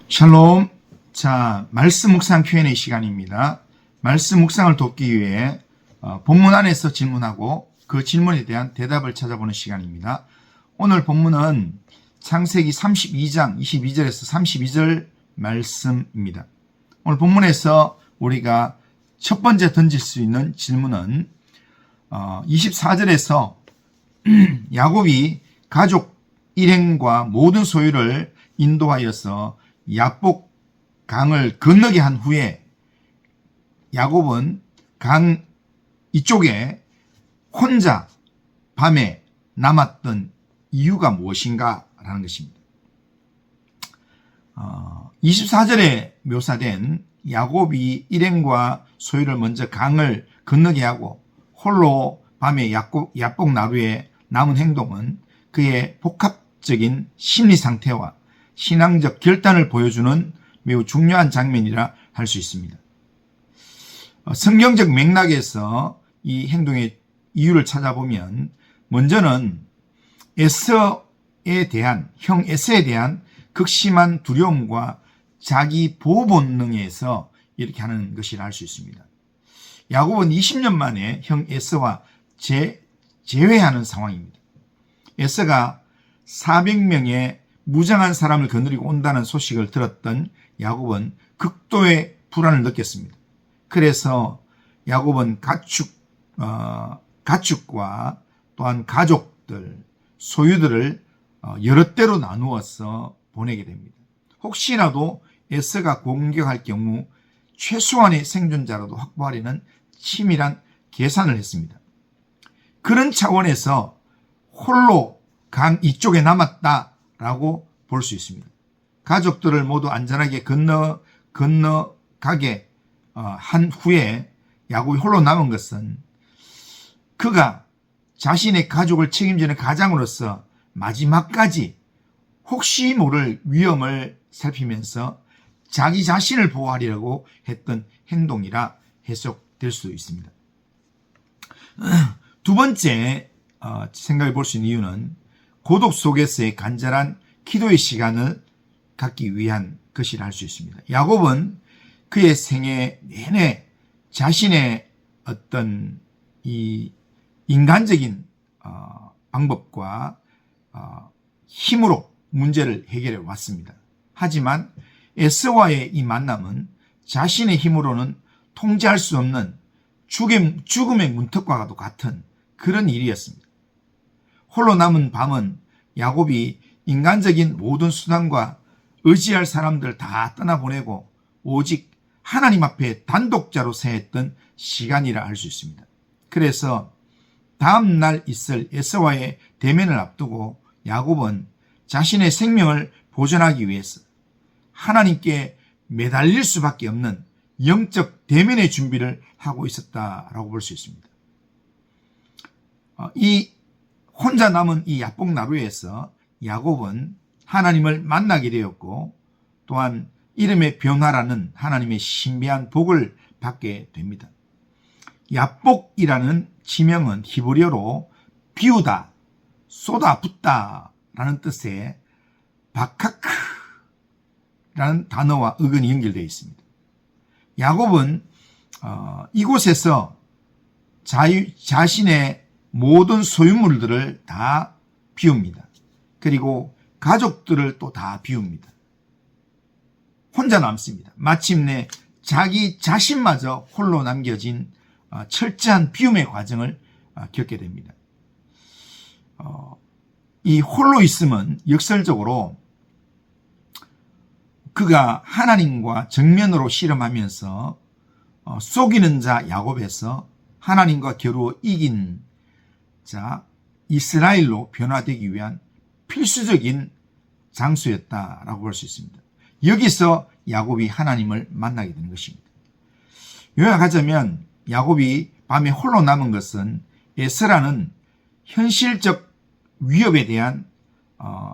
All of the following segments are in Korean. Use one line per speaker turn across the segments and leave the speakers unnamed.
샬롬. 자, 말씀 묵상 Q&A 시간입니다. 말씀 묵상을 돕기 위해 본문 안에서 질문하고 그 질문에 대한 대답을 찾아보는 시간입니다. 오늘 본문은 창세기 32장 22절에서 32절 말씀입니다. 오늘 본문에서 우리가 첫 번째 던질 수 있는 질문은 24절에서 야곱이 가족 일행과 모든 소유를 인도하여서 야복 강을 건너게 한 후에 야곱은 강 이쪽에 혼자 밤에 남았던 이유가 무엇인가 라는 것입니다. 24절에 묘사된 야곱이 일행과 소유를 먼저 강을 건너게 하고 홀로 밤에 야복 나루에 남은 행동은 그의 복합적인 심리 상태와 신앙적 결단을 보여주는 매우 중요한 장면이라 할 수 있습니다. 성경적 맥락에서 이 행동의 이유를 찾아보면 먼저는 형 에서에 대한 극심한 두려움과 자기 보호 본능에서 이렇게 하는 것이라 할 수 있습니다. 야곱은 20년 만에 형 에서와 재회하는 상황입니다. 에서가 400명의 무장한 사람을 거느리고 온다는 소식을 들었던 야곱은 극도의 불안을 느꼈습니다. 그래서 야곱은 가축과 또한 가족들, 소유들을 여러 대로 나누어서 보내게 됩니다. 혹시라도 에서가 공격할 경우 최소한의 생존자라도 확보하려는 치밀한 계산을 했습니다. 그런 차원에서 홀로 강 이쪽에 남았다라고 볼 수 있습니다. 가족들을 모두 안전하게 건너가게 한 후에 야곱이 홀로 남은 것은 그가 자신의 가족을 책임지는 가장으로서 마지막까지 혹시 모를 위험을 살피면서 자기 자신을 보호하려고 했던 행동이라 해석될 수 있습니다. 두 번째 생각해 볼 수 있는 이유는 고독 속에서의 간절한 기도의 시간을 갖기 위한 것이라 할 수 있습니다. 야곱은 그의 생애 내내 자신의 어떤 이 인간적인 방법과 힘으로 문제를 해결해 왔습니다. 하지만 에서와의 이 만남은 자신의 힘으로는 통제할 수 없는 죽음의 문턱과도 같은 그런 일이었습니다. 홀로 남은 밤은 야곱이 인간적인 모든 수단과 의지할 사람들 다 떠나보내고 오직 하나님 앞에 단독자로 서했던 시간이라 할 수 있습니다. 그래서 다음 날 있을 에서와의 대면을 앞두고 야곱은 자신의 생명을 보존하기 위해서 하나님께 매달릴 수밖에 없는 영적 대면의 준비를 하고 있었다라고 볼 수 있습니다. 이 혼자 남은 이 야복 나루에서 야곱은 하나님을 만나게 되었고 또한 이름의 변화라는 하나님의 신비한 복을 받게 됩니다. 야복이라는 지명은 히브리어로 비우다, 쏟아붓다 라는 뜻의 바카크라는 단어와 어근이 연결되어 있습니다. 야곱은 이곳에서 자신의 모든 소유물들을 다 비웁니다. 그리고 가족들을 또 다 비웁니다. 혼자 남습니다. 마침내 자기 자신마저 홀로 남겨진 철저한 비움의 과정을 겪게 됩니다. 이 홀로 있음은 역설적으로 그가 하나님과 정면으로 씨름하면서 속이는 자 야곱에서 하나님과 겨루어 이긴 자 이스라엘로 변화되기 위한 필수적인 장소였다라고 볼 수 있습니다. 여기서 야곱이 하나님을 만나게 되는 것입니다. 요약하자면 야곱이 밤에 홀로 남은 것은 에서라는 현실적 위협에 대한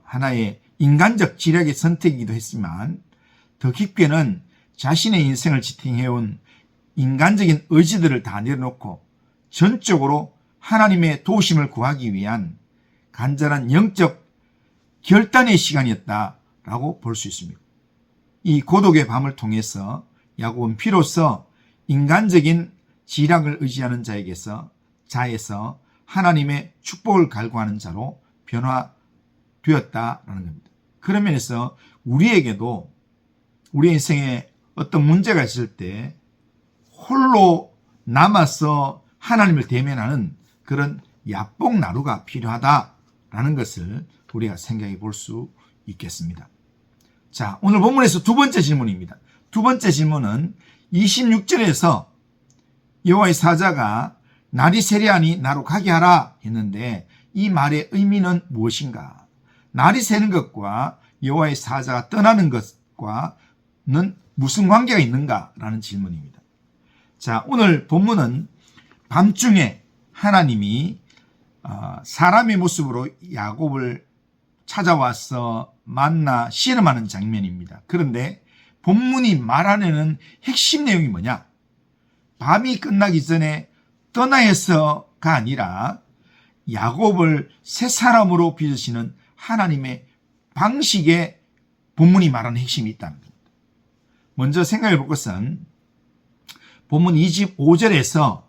하나의 인간적 지략의 선택이기도 했지만 더 깊게는 자신의 인생을 지탱해온 인간적인 의지들을 다 내려놓고 전적으로 하나님의 도우심을 구하기 위한 간절한 영적 결단의 시간이었다라고 볼 수 있습니다. 이 고독의 밤을 통해서 야곱은 비로소 인간적인 지략을 의지하는 자에서 하나님의 축복을 갈구하는 자로 변화되었다라는 겁니다. 그런 면에서 우리에게도 우리 인생에 어떤 문제가 있을 때 홀로 남아서 하나님을 대면하는 그런 야복나루가 필요하다라는 것을 우리가 생각해 볼 수 있겠습니다. 자, 오늘 본문에서 두 번째 질문입니다. 두 번째 질문은 26절에서 여호와의 사자가 날이 세려하니 나로 가게 하라 했는데 이 말의 의미는 무엇인가? 날이 새는 것과 여호와의 사자가 떠나는 것과는 무슨 관계가 있는가라는 질문입니다. 자, 오늘 본문은 밤중에 하나님이 사람의 모습으로 야곱을 찾아와서 만나 씨름하는 장면입니다. 그런데 본문이 말하는 핵심 내용이 뭐냐? 밤이 끝나기 전에 떠나해서가 아니라 야곱을 새 사람으로 빚으시는 하나님의 방식에 본문이 말하는 핵심이 있다는 겁니다. 먼저 생각해 볼 것은 본문 25절에서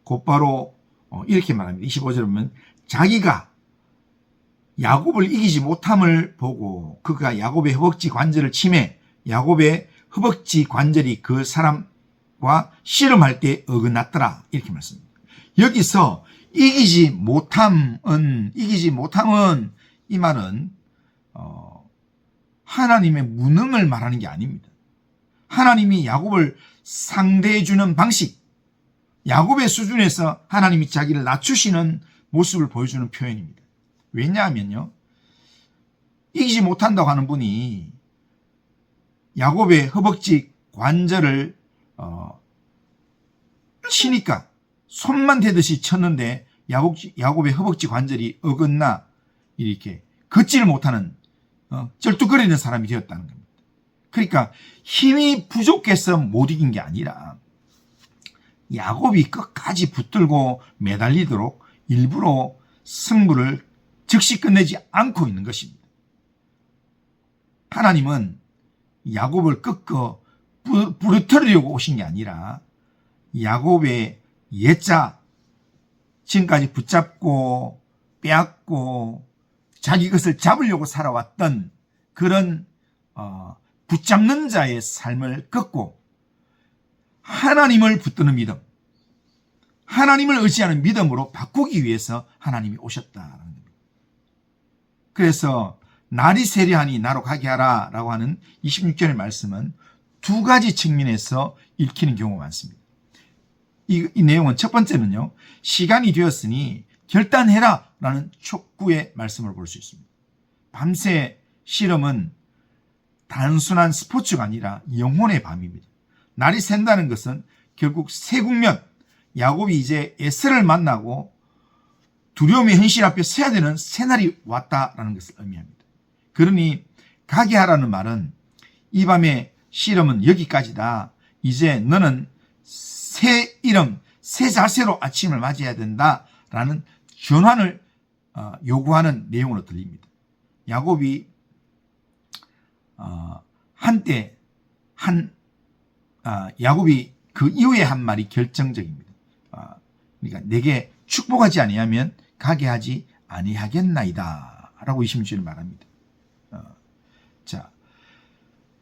곧바로 이렇게 말합니다. 25절에 보면 자기가 야곱을 이기지 못함을 보고 그가 야곱의 허벅지 관절을 치매 야곱의 허벅지 관절이 그 사람과 씨름할 때 어긋났더라 이렇게 말씀합니다. 여기서 이기지 못함은 이 말은 하나님의 무능을 말하는 게 아닙니다. 하나님이 야곱을 상대해 주는 방식, 야곱의 수준에서 하나님이 자기를 낮추시는 모습을 보여주는 표현입니다. 왜냐하면요, 이기지 못한다고 하는 분이 야곱의 허벅지 관절을 치니까 손만 대듯이 쳤는데 야곱의 허벅지 관절이 어긋나 이렇게 걷지를 못하는 쩔뚝거리는 사람이 되었다는 겁니다. 그러니까 힘이 부족해서 못 이긴 게 아니라 야곱이 끝까지 붙들고 매달리도록 일부러 승부를 즉시 끝내지 않고 있는 것입니다. 하나님은 야곱을 꺾어 부르뜨리려고 오신 게 아니라 야곱의 옛자 지금까지 붙잡고 빼앗고 자기 것을 잡으려고 살아왔던 그런 붙잡는 자의 삶을 꺾고 하나님을 붙드는 믿음, 하나님을 의지하는 믿음으로 바꾸기 위해서 하나님이 오셨다는 겁니다. 그래서 날이 세려하니 나로 가게 하라 라고 하는 26절의 말씀은 두 가지 측면에서 읽히는 경우가 많습니다. 이 내용은 첫 번째는요, 시간이 되었으니 결단해라 라는 촉구의 말씀을 볼 수 있습니다. 밤새 씨름은 단순한 스포츠가 아니라 영혼의 밤입니다. 날이 샌다는 것은 결국 새 국면, 야곱이 이제 에서를 만나고 두려움의 현실 앞에 서야 되는 새날이 왔다라는 것을 의미합니다. 그러니 가게 하라는 말은 이 밤의 씨름은 여기까지다. 이제 너는 새 이름, 새 자세로 아침을 맞이해야 된다라는 전환을 요구하는 내용으로 들립니다. 야곱이 한때 야곱이 그 이후에 한 말이 결정적입니다. 그러니까 내게 축복하지 아니하면 가게 하지 아니하겠나이다 라고 26절에 말합니다. 자,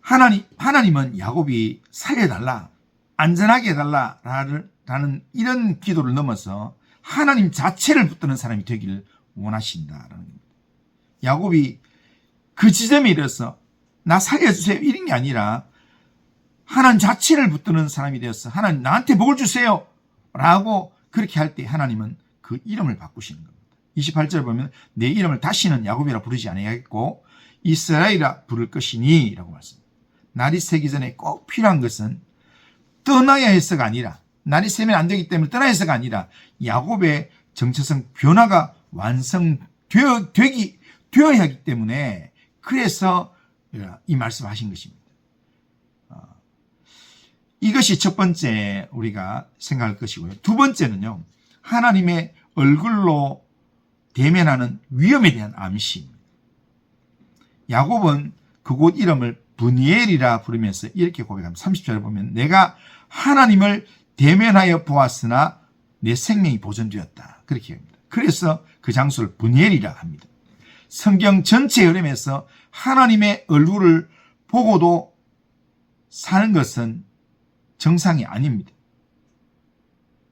하나님은 야곱이 살려달라, 안전하게 해달라라는 이런 기도를 넘어서 하나님 자체를 붙드는 사람이 되기를 원하신다라는 겁니다. 야곱이 그 지점에 이르러서 나 살려주세요 이런 게 아니라 하나님 자체를 붙드는 사람이 되어서 하나님 나한테 복을 주세요 라고 그렇게 할 때 하나님은 그 이름을 바꾸시는 겁니다. 28절 보면 내 이름을 다시는 야곱이라 부르지 아니하겠고 이스라엘이라 부를 것이니 라고 말씀합니다. 날이 새기 전에 꼭 필요한 것은 떠나야 해서가 아니라, 날이 새면 안 되기 때문에 떠나야 해서가 아니라 야곱의 정체성 변화가 완성되어야 하기 때문에 그래서 이 말씀을 하신 것입니다. 이것이 첫 번째 우리가 생각할 것이고요. 두 번째는요, 하나님의 얼굴로 대면하는 위험에 대한 암시입니다. 야곱은 그곳 이름을 브니엘이라 부르면서 이렇게 고백합니다. 30절에 보면 내가 하나님을 대면하여 보았으나 내 생명이 보존되었다. 그렇게 합니다. 그래서 그 장소를 브니엘이라 합니다. 성경 전체 흐름에서 하나님의 얼굴을 보고도 사는 것은 정상이 아닙니다.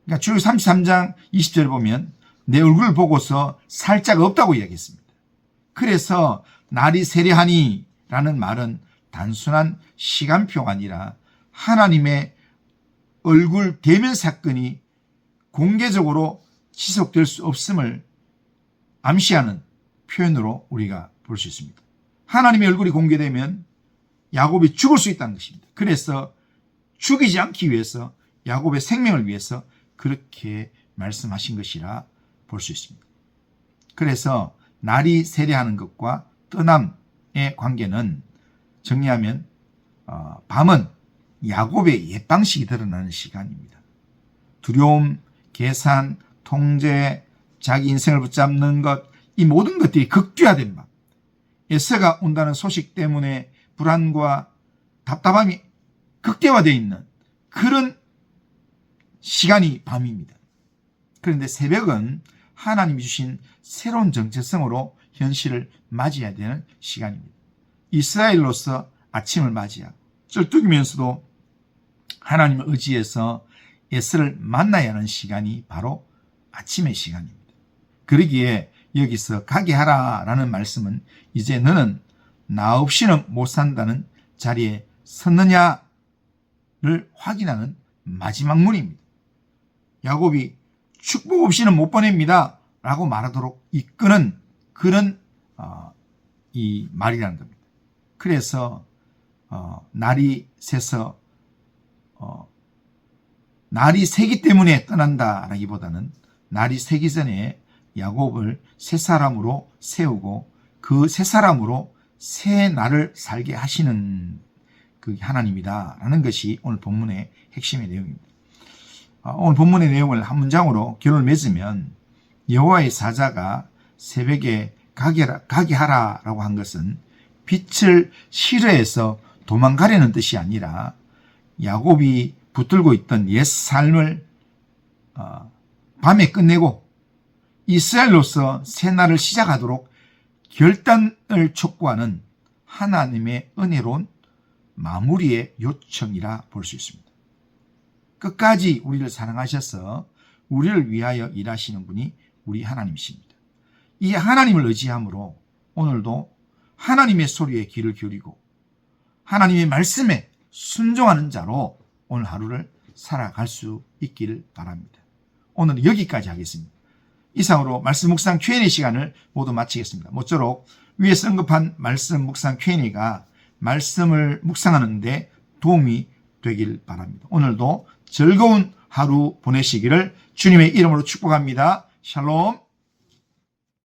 그러니까 주의 33장 20절에 보면 내 얼굴을 보고서 살 자가 없다고 이야기했습니다. 그래서 날이 세려하니 라는 말은 단순한 시간표가 아니라 하나님의 얼굴 대면 사건이 공개적으로 지속될 수 없음을 암시하는 표현으로 우리가 볼 수 있습니다. 하나님의 얼굴이 공개되면 야곱이 죽을 수 있다는 것입니다. 그래서 죽이지 않기 위해서 야곱의 생명을 위해서 그렇게 말씀하신 것이라 볼 수 있습니다. 그래서 날이 세려하는 것과 떠남의 관계는 정리하면 밤은 야곱의 옛 방식이 드러나는 시간입니다. 두려움, 계산, 통제, 자기 인생을 붙잡는 것, 이 모든 것들이 극대화된 밤. 에서가 온다는 소식 때문에 불안과 답답함이 극대화되어 있는 그런 시간이 밤입니다. 그런데 새벽은 하나님이 주신 새로운 정체성으로 현실을 맞이해야 되는 시간입니다. 이스라엘로서 아침을 맞이하고 쩔뚝이면서도 하나님을 의지해서 에스를 만나야 하는 시간이 바로 아침의 시간입니다. 그러기에 여기서 가게 하라 라는 말씀은 이제 너는 나 없이는 못 산다는 자리에 섰느냐를 확인하는 마지막 문입니다. 야곱이 축복 없이는 못 보냅니다 라고 말하도록 이끄는 그런 이 말이라는 겁니다. 그래서 날이 새서 날이 새기 때문에 떠난다라기보다는 날이 새기 전에 야곱을 새 사람으로 세우고 그 새 사람으로 새 날을 살게 하시는 그 하나님이다라는 것이 오늘 본문의 핵심의 내용입니다. 오늘 본문의 내용을 한 문장으로 결론을 맺으면 여호와의 사자가 새벽에 가게 하라라고 한 것은 빛을 싫어해서 도망가려는 뜻이 아니라 야곱이 붙들고 있던 옛 삶을 밤에 끝내고 이스라엘로서 새 날을 시작하도록 결단을 촉구하는 하나님의 은혜로운 마무리의 요청이라 볼 수 있습니다. 끝까지 우리를 사랑하셔서 우리를 위하여 일하시는 분이 우리 하나님이십니다. 이 하나님을 의지함으로 오늘도 하나님의 소리에 귀를 기울이고 하나님의 말씀에 순종하는 자로 오늘 하루를 살아갈 수 있기를 바랍니다. 오늘은 여기까지 하겠습니다. 이상으로 말씀 묵상 Q&A 시간을 모두 마치겠습니다. 모쪼록 위에서 언급한 말씀 묵상 Q&A가 말씀을 묵상하는 데 도움이 되길 바랍니다. 오늘도 즐거운 하루 보내시기를 주님의 이름으로 축복합니다. 샬롬.